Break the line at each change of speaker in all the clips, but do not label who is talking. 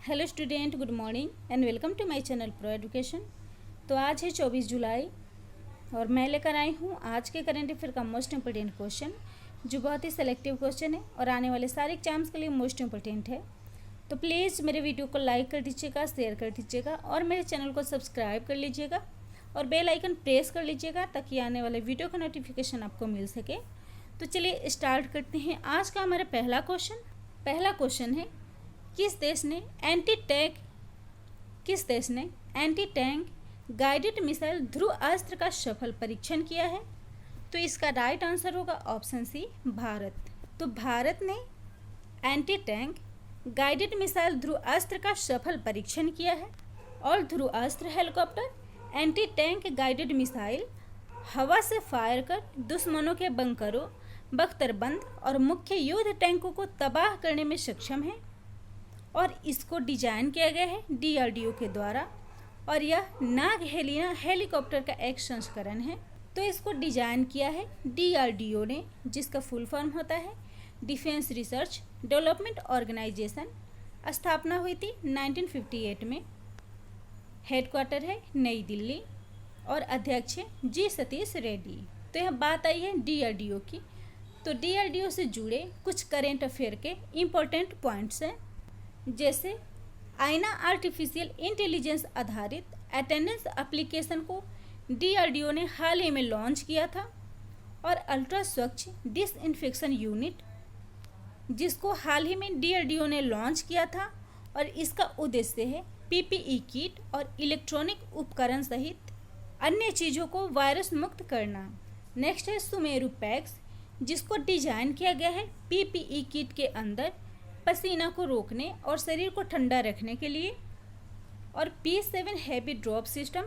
Hello student, good morning and welcome to my channel pro education. तो आज है 24 जुलाई और मैं लेकर आई हूँ आज के करंट अफेयर का मोस्ट इम्पोर्टेंट क्वेश्चन, जो बहुत ही सेलेक्टिव क्वेश्चन है और आने वाले सारे एग्जाम्स के लिए मोस्ट इम्पोर्टेंट है। तो प्लीज़ मेरे वीडियो को लाइक कर दीजिएगा, शेयर कर दीजिएगा और मेरे चैनल को सब्सक्राइब कर लीजिएगा और बेल आइकन प्रेस कर लीजिएगा ताकि आने वाले वीडियो का नोटिफिकेशन आपको मिल सके। तो चलिए स्टार्ट करते हैं आज का हमारा पहला क्वेश्चन है, किस देश ने anti tank guided missile Dhruvastra का सफल परीक्षण किया है? तो इसका राइट आंसर होगा ऑप्शन सी, भारत। तो भारत ने anti tank guided missile Dhruvastra का सफल परीक्षण किया है। और Dhruvastra helicopter anti tank guided missile हवा से फायर कर दुश्मनों के बंकरों, बख्तरबंद और मुख्य युद्ध टैंकों को तबाह करने में सक्षम है और इसको डिजाइन किया गया है DRDO के द्वारा और यह नाग हेलिना हेलीकॉप्टर का एक संस्करण है। तो इसको डिजाइन किया है DRDO ने, जिसका फुल फॉर्म होता है डिफेंस रिसर्च डेवलपमेंट ऑर्गेनाइजेशन। स्थापना हुई थी 1958 में। हेडक्वार्टर है नई दिल्ली और अध्यक्ष है जी सतीश रेड्डी। तो यह बात आई है DRDO की। तो DRDO से जुड़े कुछ करेंट अफेयर के इम्पोर्टेंट पॉइंट्स हैं, जैसे आईना आर्टिफिशियल इंटेलिजेंस आधारित अटेंडेंस एप्लीकेशन को DRDO ने हाल ही में लॉन्च किया था और अल्ट्रा स्वच्छ डिसइंफेक्शन यूनिट, जिसको हाल ही में DRDO ने लॉन्च किया था और इसका उद्देश्य है PPE किट और इलेक्ट्रॉनिक उपकरण सहित अन्य चीज़ों को वायरस मुक्त करना। नेक्स्ट है सुमेरु पैक्स, जिसको डिजाइन किया गया है PPE किट के अंदर पसीना को रोकने और शरीर को ठंडा रखने के लिए। और P7 हैवी ड्रॉप सिस्टम,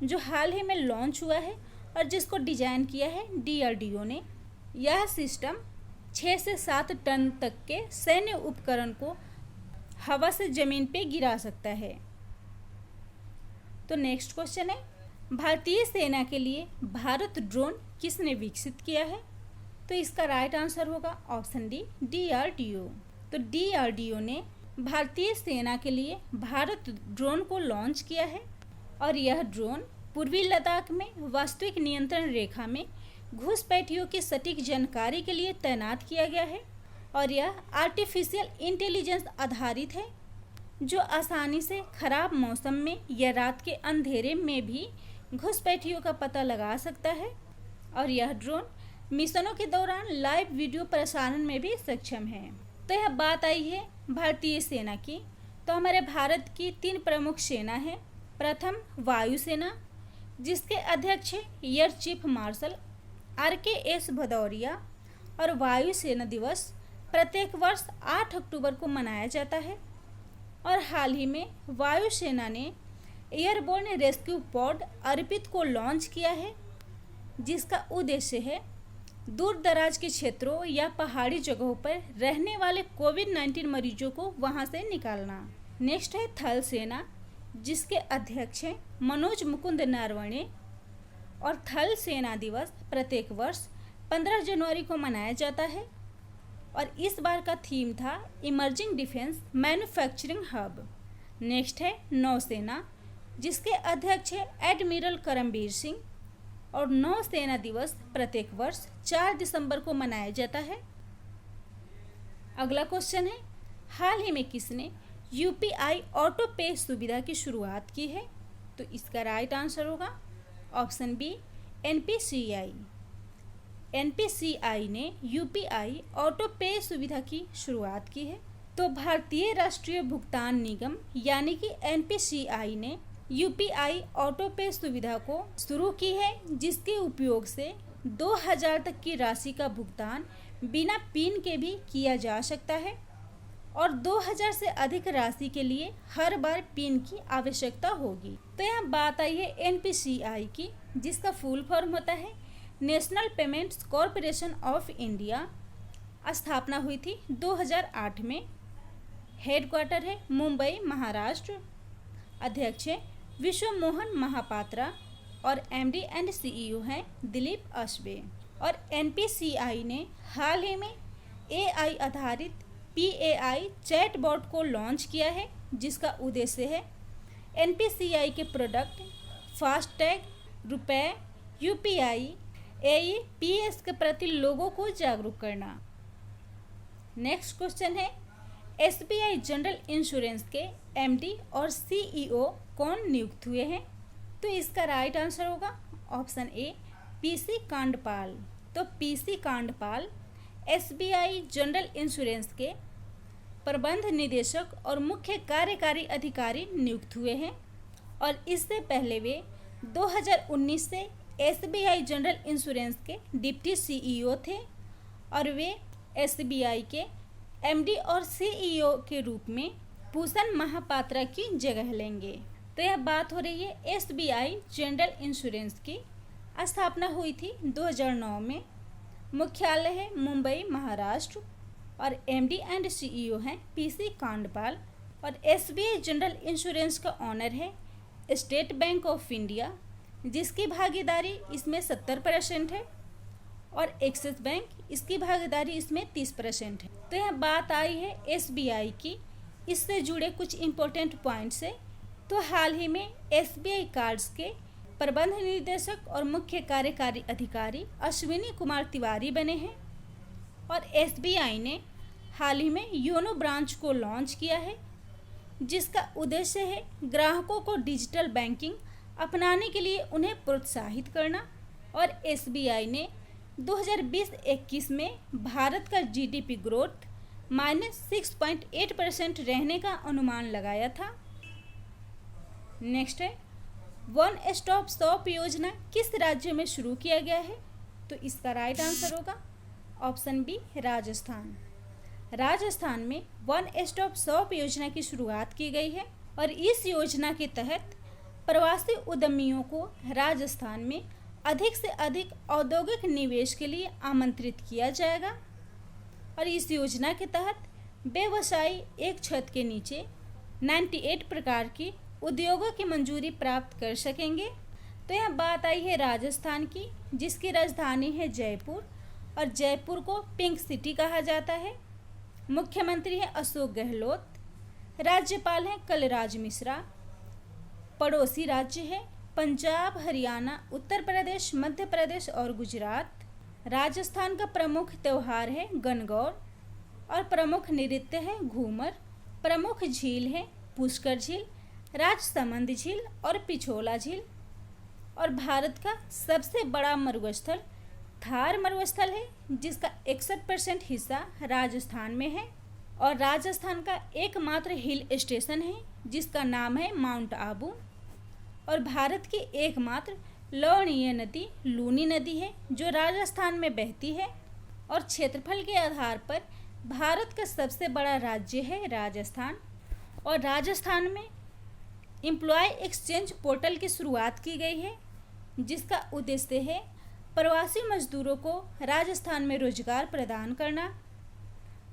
जो हाल ही में लॉन्च हुआ है और जिसको डिजाइन किया है DRDO ने। यह सिस्टम 6 से 7 टन तक के सैन्य उपकरण को हवा से जमीन पे गिरा सकता है। तो नेक्स्ट क्वेश्चन है, भारतीय सेना के लिए भारत ड्रोन किसने विकसित किया है? तो इसका राइट आंसर होगा ऑप्शन डी, DRDO। तो DRDO ने भारतीय सेना के लिए भारत ड्रोन को लॉन्च किया है और यह ड्रोन पूर्वी लद्दाख में वास्तविक नियंत्रण रेखा में घुसपैठियों की सटीक जानकारी के लिए तैनात किया गया है और यह आर्टिफिशियल इंटेलिजेंस आधारित है, जो आसानी से खराब मौसम में या रात के अंधेरे में भी घुसपैठियों का पता लगा सकता है और यह ड्रोन मिशनों के दौरान लाइव वीडियो प्रसारण में भी सक्षम है। तो यह बात आई है भारतीय सेना की। तो हमारे भारत की 3 प्रमुख सेना है। प्रथम वायुसेना, जिसके अध्यक्ष है air chief marshal RKS Bhadauria और वायुसेना दिवस प्रत्येक वर्ष 8 अक्टूबर को मनाया जाता है। और हाल ही में वायुसेना ने एयरबोर्न रेस्क्यू पॉड अर्पित को लॉन्च किया है, जिसका उद्देश्य है दूर दराज के क्षेत्रों या पहाड़ी जगहों पर रहने वाले कोविड-19 मरीजों को वहां से निकालना। नेक्स्ट है थल सेना, जिसके अध्यक्ष हैं मनोज मुकुंद नरवणे और थल सेना दिवस प्रत्येक वर्ष 15 जनवरी को मनाया जाता है और इस बार का थीम था emerging defence manufacturing hub. Next है नौसेना, जिसके अध्यक्ष है एडमिरल करमबीर सिंह और नौसेना दिवस प्रत्येक वर्ष 4 दिसंबर को मनाया जाता है। अगला क्वेश्चन है, हाल ही में किसने UPI ऑटो पे सुविधा की शुरुआत की है? तो इसका राइट आंसर होगा ऑप्शन बी, NPCI। NPCI ने UPI ऑटो पे सुविधा की शुरुआत की है। तो भारतीय राष्ट्रीय भुगतान निगम यानी कि NPCI ने UPI ऑटो पे सुविधा को शुरू की है, जिसके उपयोग से 2000 तक की राशि का भुगतान बिना पिन के भी किया जा सकता है और 2000 से अधिक राशि के लिए हर बार पिन की आवश्यकता होगी। तो यहाँ बात आई है NPCI की, जिसका फुल फॉर्म होता है national payments corporation of India. स्थापना हुई थी 2008 में। हेडक्वार्टर है मुंबई, महाराष्ट्र। अध्यक्ष है विश्व मोहन महापात्रा और MD एंड CEO हैं दिलीप अश्वे। और NPCI ने हाल ही में AI आधारित PAI चैटबॉट को लॉन्च किया है जिसका उद्देश्य है एनपीसीआई के प्रोडक्ट फास्टैग, रुपए, यूपीआई, एईपीएस के प्रति लोगों को जागरूक करना। नेक्स्ट क्वेश्चन है एसबीआई जनरल इंश्योरेंस के एमडी और सीईओ कौन नियुक्त हुए हैं? तो इसका राइट आंसर होगा ऑप्शन ए पीसी कांडपाल। तो PC Kandpal SBI general insurance के प्रबंध निदेशक और मुख्य कार्यकारी अधिकारी नियुक्त हुए हैं और इससे पहले वे 2019 से एसबीआई जनरल इंश्योरेंस के डिप्टी सीईओ थे और वे एसबीआई के एमडी और सीईओ के रूप में भूषण महापात्रा की जगह लेंगे। तो यह बात हो रही है एसबीआई जनरल इंश्योरेंस की। स्थापना हुई थी 2009 में। मुख्यालय है मुंबई, महाराष्ट्र और एमडी एंड सीईओ हैं पीसी कांडपाल। और एसबीआई जनरल इंश्योरेंस का ऑनर है स्टेट बैंक ऑफ इंडिया, जिसकी भागीदारी इसमें 70% है और एक्सिस बैंक इसकी भागीदारी इसमें 30% है। तो यह बात आई है एसबीआई की। इससे जुड़े कुछ इम्पोर्टेंट पॉइंट्स है। तो हाल ही में एसबीआई कार्ड्स के प्रबंध निदेशक और मुख्य कार्यकारी अधिकारी अश्विनी कुमार तिवारी बने हैं और एसबीआई ने हाल ही में योनो ब्रांच को लॉन्च किया है, जिसका उद्देश्य है ग्राहकों को डिजिटल बैंकिंग अपनाने के लिए उन्हें प्रोत्साहित करना। और एसबीआई ने 2020-21 में भारत का जीडीपी ग्रोथ -6.8% रहने का अनुमान लगाया था। नेक्स्ट है वन स्टॉप शॉप योजना किस राज्य में शुरू किया गया है? तो इसका राइट आंसर होगा ऑप्शन बी राजस्थान। राजस्थान में वन स्टॉप शॉप योजना की शुरुआत की गई है और इस योजना के तहत प्रवासी उद्यमियों को राजस्थान में अधिक से अधिक औद्योगिक निवेश के लिए आमंत्रित किया जाएगा। और इस योजना के तहत व्यवसायी एक छत के नीचे 98 प्रकार की उद्योगों की मंजूरी प्राप्त कर सकेंगे। तो यह बात आई है राजस्थान की, जिसकी राजधानी है जयपुर और जयपुर को पिंक सिटी कहा जाता है। मुख्यमंत्री है अशोक गहलोत, राज्यपाल हैं कलराज मिश्रा, पड़ोसी राज्य है पंजाब, हरियाणा, उत्तर प्रदेश, मध्य प्रदेश और गुजरात। राजस्थान का प्रमुख त्यौहार है गणगौर और प्रमुख नृत्य है घूमर। प्रमुख झील है पुष्कर झील, राजसमंद झील और पिछोला झील। और भारत का सबसे बड़ा मरुस्थल थार मरुस्थल है, जिसका 61% हिस्सा राजस्थान में है। और राजस्थान का एकमात्र हिल स्टेशन है जिसका नाम है माउंट आबू। और भारत की एकमात्र लवणीय नदी लूनी नदी है जो राजस्थान में बहती है। और क्षेत्रफल के आधार पर भारत का सबसे बड़ा राज्य है राजस्थान। और राजस्थान में एम्प्लॉय एक्सचेंज पोर्टल की शुरुआत की गई है, जिसका उद्देश्य है प्रवासी मजदूरों को राजस्थान में रोजगार प्रदान करना।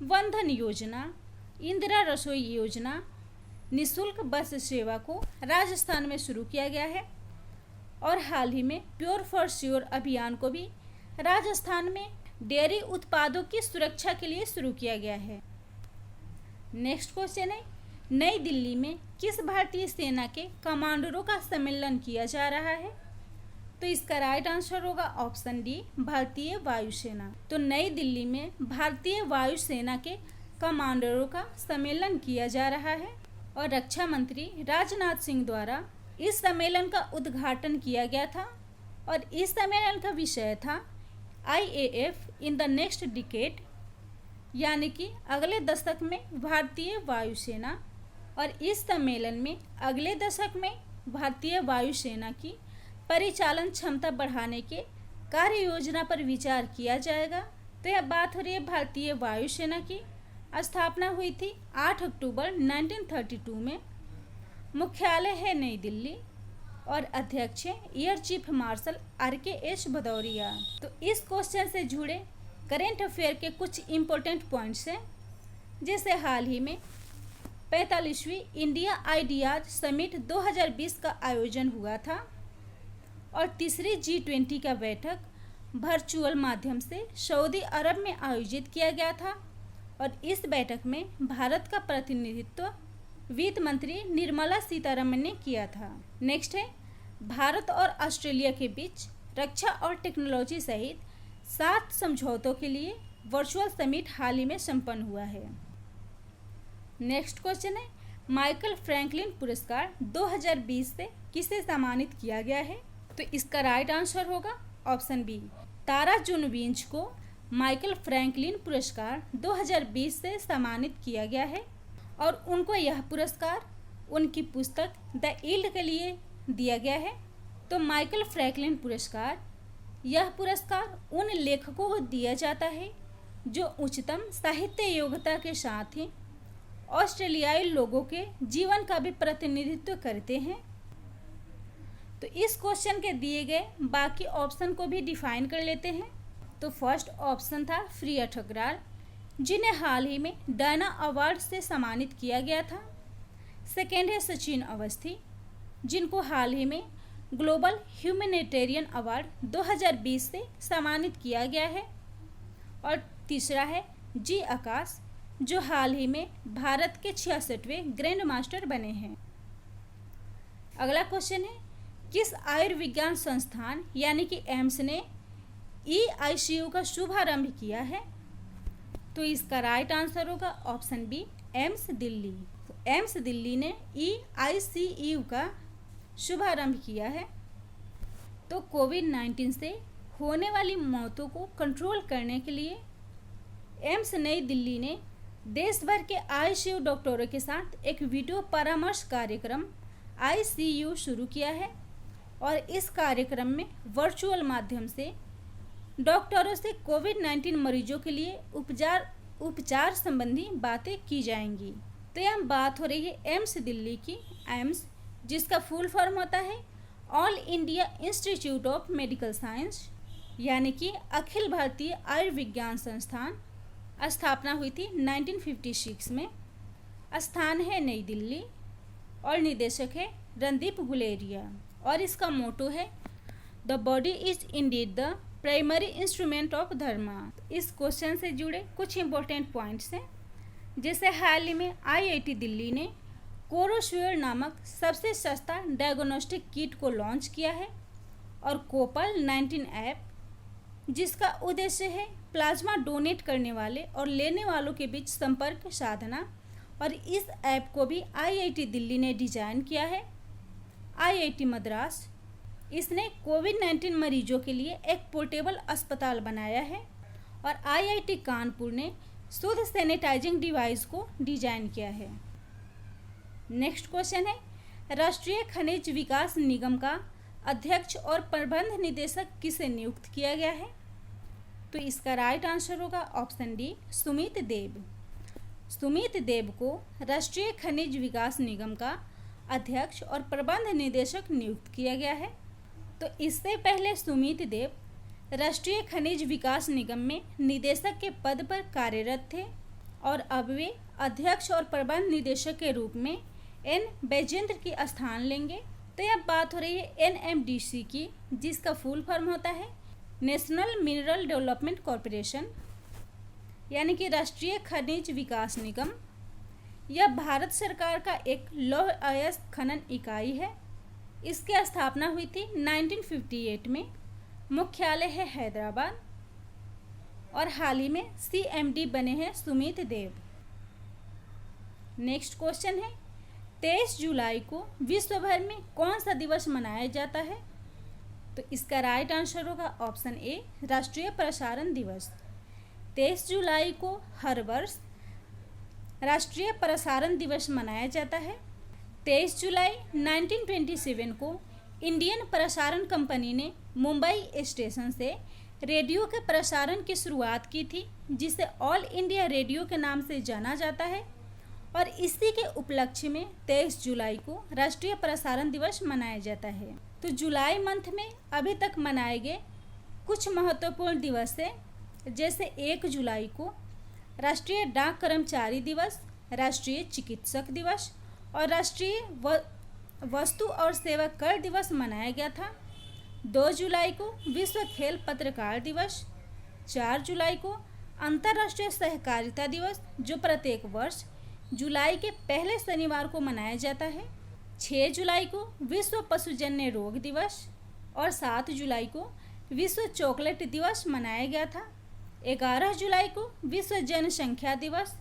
वंदन योजना, इंदिरा रसोई योजना, निःशुल्क बस सेवा को राजस्थान में शुरू किया गया है। और हाल ही में प्योर फॉर श्योर अभियान को भी राजस्थान में डेयरी उत्पादों की सुरक्षा के लिए शुरू किया गया है। नेक्स्ट क्वेश्चन है नई दिल्ली में किस भारतीय सेना के कमांडरों का सम्मेलन किया जा रहा है? तो इसका राइट आंसर होगा ऑप्शन डी भारतीय वायुसेना। तो नई दिल्ली में भारतीय वायुसेना के कमांडरों का सम्मेलन किया जा रहा है और रक्षा मंत्री राजनाथ सिंह द्वारा इस सम्मेलन का उद्घाटन किया गया था। और इस सम्मेलन का विषय था IAF in the next decade, यानी कि अगले दशक में भारतीय वायुसेना। और इस सम्मेलन में अगले दशक में भारतीय वायुसेना की परिचालन क्षमता बढ़ाने के कार्य योजना पर विचार किया जाएगा। तो यह बात हो रही है भारतीय वायुसेना की। स्थापना हुई थी 8 अक्टूबर 1932 में। मुख्यालय है नई दिल्ली और अध्यक्ष है air chief marshal RKS Bhadauria. तो इस क्वेश्चन से जुड़े करेंट अफेयर के कुछ इम्पोर्टेंट पॉइंट्स हैं, जैसे हाल ही में 45वीं इंडिया आइडियाज समिट 2020 का आयोजन हुआ था और तीसरी G20 का बैठक वर्चुअल माध्यम से सऊदी अरब में आयोजित किया गया था। और इस बैठक में भारत का प्रतिनिधित्व वित्त मंत्री निर्मला सीतारमण ने किया था। नेक्स्ट है, भारत और ऑस्ट्रेलिया के बीच रक्षा और टेक्नोलॉजी सहित 7 समझौतों के लिए वर्चुअल समिट हाल ही में संपन्न हुआ है। नेक्स्ट क्वेश्चन है, माइकल फ्रैंकलिन पुरस्कार 2020 से किसे सम्मानित किया गया है? तो इसका राइट आंसर होगा ऑप्शन बी, तारा जून विंच को माइकल फ्रैंकलिन पुरस्कार 2020 से सम्मानित किया गया है और उनको यह पुरस्कार उनकी पुस्तक द यील्ड के लिए दिया गया है। तो माइकल फ्रैंकलिन पुरस्कार, यह पुरस्कार उन लेखकों को दिया जाता है जो उच्चतम साहित्य योग्यता के साथ ही ऑस्ट्रेलियाई लोगों के जीवन का भी प्रतिनिधित्व करते हैं। तो इस क्वेश्चन के दिए गए बाकी ऑप्शन को भी डिफाइन कर लेते हैं। तो फर्स्ट ऑप्शन था फ्रिया ठकराल, जिन्हें हाल ही में डायना अवार्ड से सम्मानित किया गया था। सेकेंड है सचिन अवस्थी, जिनको हाल ही में ग्लोबल ह्यूमैनिटेरियन अवार्ड 2020 से सम्मानित किया गया है। और तीसरा है जी आकाश, जो हाल ही में भारत के 66वें ग्रैंड मास्टर बने हैं। अगला क्वेश्चन है, किस आयुर्विज्ञान संस्थान यानी कि एम्स ने EICU का शुभारंभ किया है? तो इसका राइट आंसर होगा ऑप्शन बी, एम्स दिल्ली। तो एम्स दिल्ली ने EICU का शुभारंभ किया है। तो कोविड-19 से होने वाली मौतों को कंट्रोल करने के लिए एम्स नई दिल्ली ने देश भर के ICU डॉक्टरों के साथ एक वीडियो परामर्श कार्यक्रम ICU शुरू किया है और इस कार्यक्रम में वर्चुअल माध्यम से डॉक्टरों से कोविड-19 मरीजों के लिए उपचार संबंधी बातें की जाएंगी। तो यह बात हो रही है एम्स दिल्ली की। एम्स, जिसका फुल फॉर्म होता है all India institute of medical science, यानी कि अखिल भारतीय आयुर्विज्ञान संस्थान, स्थापना हुई थी 1956 में। स्थान है नई दिल्ली और निदेशक है रणदीप गुलेरिया। और इसका मोटो है the body is indeed the primary instrument of dharma. इस क्वेश्चन से जुड़े कुछ इंपॉर्टेंट पॉइंट्स हैं, जैसे हाल ही में IIT दिल्ली ने कोरोस्वीयर नामक सबसे सस्ता डायग्नोस्टिक किट को लॉन्च किया है और कोपल 19 ऐप, जिसका उद्देश्य है प्लाज्मा डोनेट करने वाले और लेने वालों के बीच संपर्क साधना। और इस ऐप को भी IIT दिल्ली ने डिजाइन किया है। IIT मद्रास, इसने कोविड-19 मरीजों के लिए एक पोर्टेबल अस्पताल बनाया है और IIT कानपुर ने शुद्ध सैनिटाइजिंग डिवाइस को डिजाइन किया है। नेक्स्ट क्वेश्चन है, राष्ट्रीय खनिज विकास निगम का अध्यक्ष और प्रबंध निदेशक किसे नियुक्त किया गया है? तो इसका राइट आंसर होगा ऑप्शन डी, सुमित देव। सुमित देव को राष्ट्रीय खनिज विकास निगम का अध्यक्ष और प्रबंध निदेशक नियुक्त किया गया है। तो इससे पहले सुमित देव राष्ट्रीय खनिज विकास निगम में निदेशक के पद पर कार्यरत थे और अब वे अध्यक्ष और प्रबंध निदेशक के रूप में एन बैजेंद्र की स्थान लेंगे। तो यह बात हो रही है NMDC की, जिसका फुल फॉर्म होता है नेशनल मिनरल डेवलपमेंट कॉरपोरेशन, यानी कि राष्ट्रीय खनिज विकास निगम। यह भारत सरकार का एक लौह अयस्क खनन इकाई है। इसकी स्थापना हुई थी 1958 में। मुख्यालय है हैदराबाद और हाल ही में CMD बने हैं सुमित देव। नेक्स्ट क्वेश्चन है, 23 जुलाई को विश्व भर में कौन सा दिवस मनाया जाता है? तो इसका राइट आंसर होगा ऑप्शन ए, राष्ट्रीय प्रसारण दिवस। 23 जुलाई को हर वर्ष राष्ट्रीय प्रसारण दिवस मनाया जाता है। 23 जुलाई 1927 को इंडियन प्रसारण कंपनी ने मुंबई स्टेशन से रेडियो के प्रसारण की शुरुआत की थी, जिसे ऑल इंडिया रेडियो के नाम से जाना जाता है और इसी के उपलक्ष्य में 23 जुलाई को राष्ट्रीय प्रसारण दिवस मनाया जाता है। तो जुलाई मंथ में अभी तक मनाए गए कुछ महत्वपूर्ण दिवस है, जैसे 1 जुलाई को राष्ट्रीय डाक कर्मचारी दिवस, राष्ट्रीय चिकित्सक दिवस और राष्ट्रीय वस्तु और सेवा कर दिवस मनाया गया था। 2 जुलाई को विश्व खेल पत्रकार दिवस, 4 जुलाई को अंतर्राष्ट्रीय सहकारिता दिवस, जो प्रत्येक वर्ष जुलाई के पहले शनिवार को मनाया जाता है। 6 जुलाई को विश्व पशुजन्य रोग दिवस और 7 जुलाई को विश्व चॉकलेट दिवस मनाया गया था। 11 जुलाई को विश्व जनसंख्या दिवस,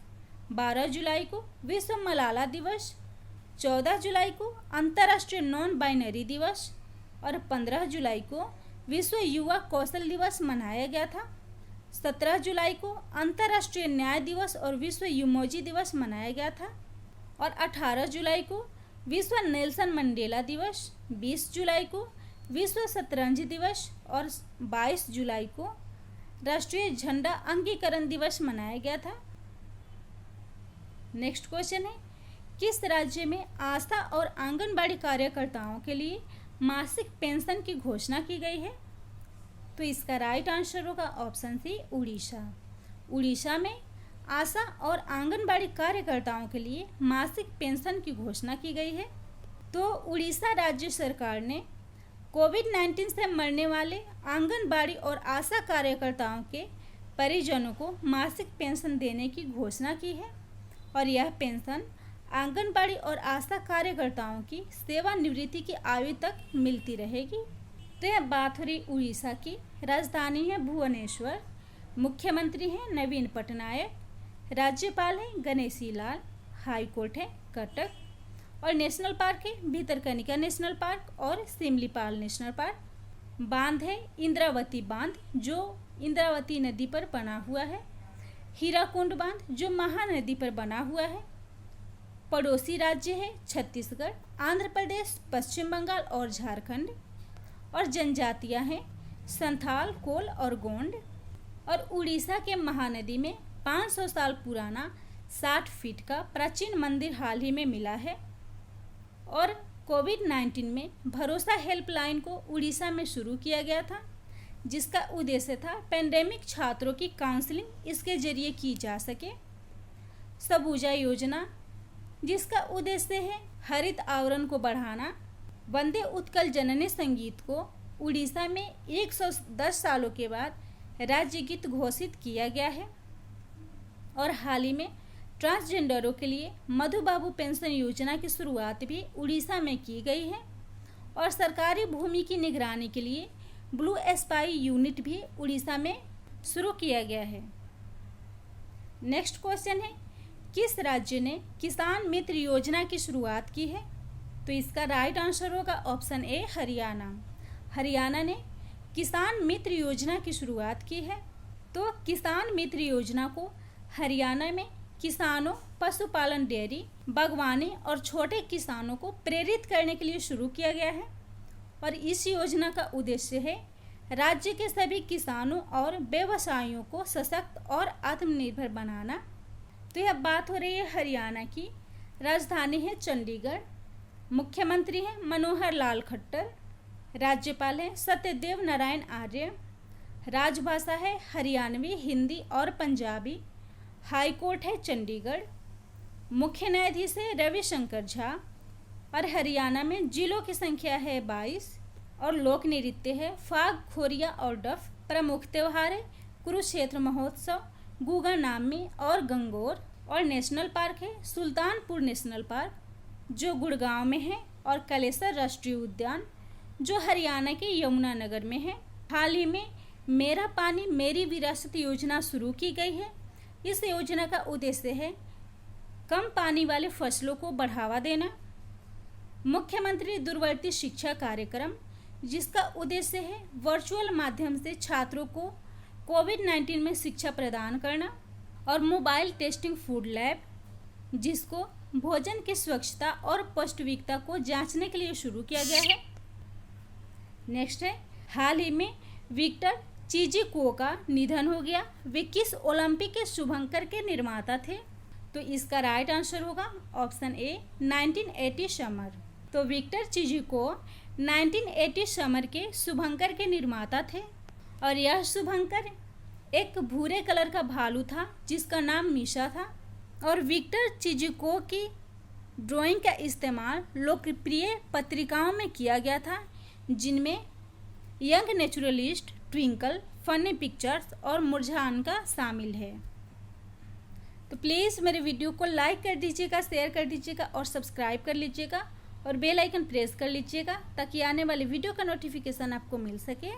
12 जुलाई को विश्व मलाला दिवस, 14 जुलाई को अंतर्राष्ट्रीय नॉन बाइनरी दिवस और 15 जुलाई को विश्व युवा कौशल दिवस मनाया गया था। 17 जुलाई को अंतर्राष्ट्रीय न्याय दिवस और विश्व यूमोजी दिवस मनाया गया था और 18 जुलाई को विश्व नेल्सन मंडेला दिवस, 20 जुलाई को विश्व शतरंज दिवस और 22 जुलाई को राष्ट्रीय झंडा अंगीकरण दिवस मनाया गया था। नेक्स्ट क्वेश्चन है, किस राज्य में आशा और आंगनबाड़ी कार्यकर्ताओं के लिए मासिक पेंशन की घोषणा की गई है? तो इसका राइट आंसर होगा ऑप्शन सी, उड़ीसा। उड़ीसा में आशा और आंगनबाड़ी कार्यकर्ताओं के लिए मासिक पेंशन की घोषणा की गई है। तो उड़ीसा राज्य सरकार ने कोविड-19 से मरने वाले आंगनबाड़ी और आशा कार्यकर्ताओं के परिजनों को मासिक पेंशन देने की घोषणा की है और यह पेंशन आंगनबाड़ी और आशा कार्यकर्ताओं की सेवानिवृत्ति की आयु तक मिलती रहेगी। तो यह बात हो रही उड़ीसा की। राजधानी है भुवनेश्वर, मुख्यमंत्री हैं नवीन पटनायक, राज्यपाल हैं गणेशी लाल, हाई कोर्ट है कटक और नेशनल पार्क है भितरकनिका नेशनल पार्क और सिमलीपाल नेशनल पार्क। बांध है इंद्रावती बांध जो इंद्रावती नदी पर बना हुआ है, हीराकुंड बांध जो महानदी पर बना हुआ है। पड़ोसी राज्य है छत्तीसगढ़, आंध्र प्रदेश, पश्चिम बंगाल और झारखंड। और जनजातियां हैं संथाल, कोल और गोंड। और उड़ीसा के महानदी में 500 साल पुराना 60 फीट का प्राचीन मंदिर हाल ही में मिला है। और कोविड-19 में भरोसा हेल्पलाइन को उड़ीसा में शुरू किया गया था, जिसका उद्देश्य था पेंडेमिक छात्रों की काउंसलिंग इसके जरिए की जा सके। सबूजा योजना, जिसका उद्देश्य है हरित आवरण को बढ़ाना। वंदे उत्कल जननी संगीत को उड़ीसा में 110 सालों के बाद राज्य गीत घोषित किया गया है। और हाल ही में ट्रांसजेंडरों के लिए मधुबाबू पेंशन योजना की शुरुआत भी उड़ीसा में की गई है। और सरकारी भूमि की निगरानी के लिए ब्लू स्पाई यूनिट भी उड़ीसा में शुरू किया गया है। नेक्स्ट क्वेश्चन है, किस राज्य ने किसान मित्र योजना की शुरुआत की है? तो इसका राइट आंसर होगा ऑप्शन ए, हरियाणा। हरियाणा ने किसान मित्र योजना की शुरुआत की है। तो किसान मित्र योजना को हरियाणा में किसानों, पशुपालन, डेयरी, बागवानी और छोटे किसानों को प्रेरित करने के लिए शुरू किया गया है। और इस योजना का उद्देश्य है राज्य के सभी किसानों और व्यवसायियों को सशक्त और आत्मनिर्भर बनाना। तो यह बात हो रही है हरियाणा की। राजधानी है चंडीगढ़, मुख्यमंत्री हैं मनोहर लाल खट्टर, राज्यपाल हैं सत्यदेव नारायण आर्य, राजभाषा है हरियाणवी, हिंदी और पंजाबी, हाई कोर्ट है चंडीगढ़, मुख्य न्यायाधीश है रविशंकर झा। और हरियाणा में जिलों की संख्या है 22 और लोक नृत्य है फाग, खोरिया और डफ। प्रमुख त्यौहार है कुरुक्षेत्र महोत्सव, गुगा नामी और गंगोर। और नेशनल पार्क है सुल्तानपुर नेशनल पार्क जो गुड़गांव में है और कलेसर राष्ट्रीय उद्यान जो हरियाणा के यमुनानगर में है। हाल ही में मेरा पानी मेरी विरासत योजना शुरू की गई है। इस योजना का उद्देश्य है कम पानी वाले फसलों को बढ़ावा देना। मुख्यमंत्री दूरवर्ती शिक्षा कार्यक्रम, जिसका उद्देश्य है वर्चुअल माध्यम से छात्रों को कोविड-19 में शिक्षा प्रदान करना। और मोबाइल टेस्टिंग फूड लैब, जिसको भोजन की स्वच्छता और पौष्टिकता को जांचने के लिए शुरू किया गया है। नेक्स्ट है, हाल ही में विक्टर चिजिको का निधन हो गया। वे किस ओलंपिक के शुभंकर के निर्माता थे? तो इसका राइट आंसर होगा ऑप्शन ए, 1980 समर। तो विक्टर चिजिको 1980 समर के शुभंकर के निर्माता थे। और यह शुभंकर एक भूरे कलर का भालू था जिसका नाम मीशा था। और विक्टर चिजिको की ड्राइंग का इस्तेमाल लोकप्रिय पत्रिकाओं में किया गया था, जिनमें young naturalist, twinkle, funny pictures और मुरझान का शामिल है। तो प्लीज़ मेरे वीडियो को लाइक कर दीजिएगा, शेयर कर दीजिएगा और सब्सक्राइब कर लीजिएगा और बेल आइकन प्रेस कर लीजिएगा ताकि आने वाले वीडियो का नोटिफिकेशन आपको मिल सके।